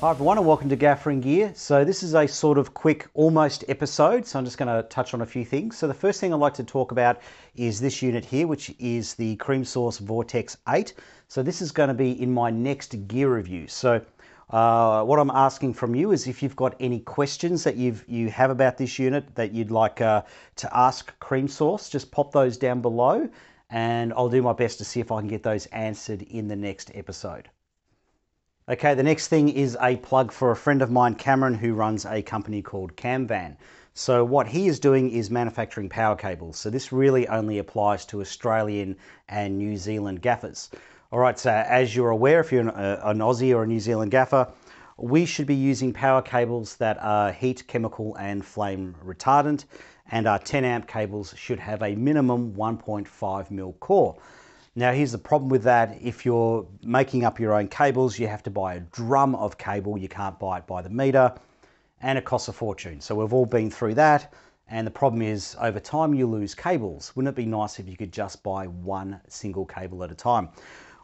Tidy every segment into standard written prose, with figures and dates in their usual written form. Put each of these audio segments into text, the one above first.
Hi everyone and welcome to Gaffering Gear. So this is a sort of quick almost episode, so I'm just going to touch on a few things. So the first thing I'd like to talk about is this unit here, which is the Cream Source Vortex 8. So this is going to be in my next gear review. So what I'm asking from you is if you've got any questions that you have about this unit that you'd like to ask Cream Source, just pop those down below and I'll do my best to see if I can get those answered in the next episode. Okay, the next thing is a plug for a friend of mine, Cameron, who runs a company called Camvan. So what he is doing is manufacturing power cables. So this really only applies to Australian and New Zealand gaffers. All right, so as you're aware, if you're an Aussie or a New Zealand gaffer, we should be using power cables that are heat, chemical and flame retardant, and our 10 amp cables should have a minimum 1.5 mil core. Now here's the problem with that. If you're making up your own cables, you have to buy a drum of cable. You can't buy it by the meter and it costs a fortune. So we've all been through that. And the problem is over time you lose cables. Wouldn't it be nice if you could just buy one single cable at a time?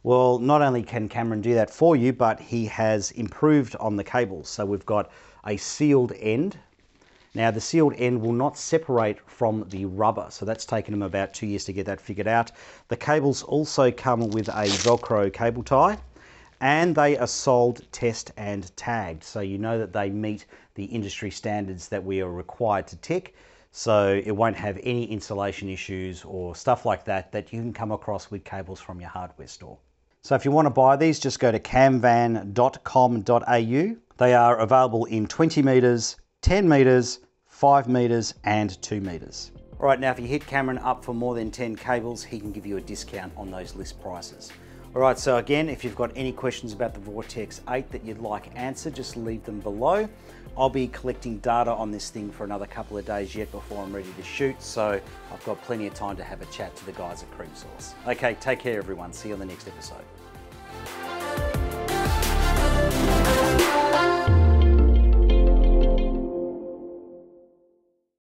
Well, not only can Cameron do that for you, but he has improved on the cables. So we've got a sealed end. Now the sealed end will not separate from the rubber, so that's taken him about 2 years to get that figured out. The cables also come with a Velcro cable tie and they are sold, test and tagged, so you know that they meet the industry standards that we are required to tick, so it won't have any installation issues or stuff like that that you can come across with cables from your hardware store. So if you want to buy these, just go to camvan.com.au. They are available in 20 meters, 10 meters, 5 meters and 2 meters. All right, now if you hit Cameron up for more than 10 cables, he can give you a discount on those list prices. All right, so again, if you've got any questions about the Vortex 8 that you'd like answered, just leave them below. I'll be collecting data on this thing for another couple of days yet before I'm ready to shoot, so I've got plenty of time to have a chat to the guys at Cream Source. Okay, take care everyone. See you on the next episode.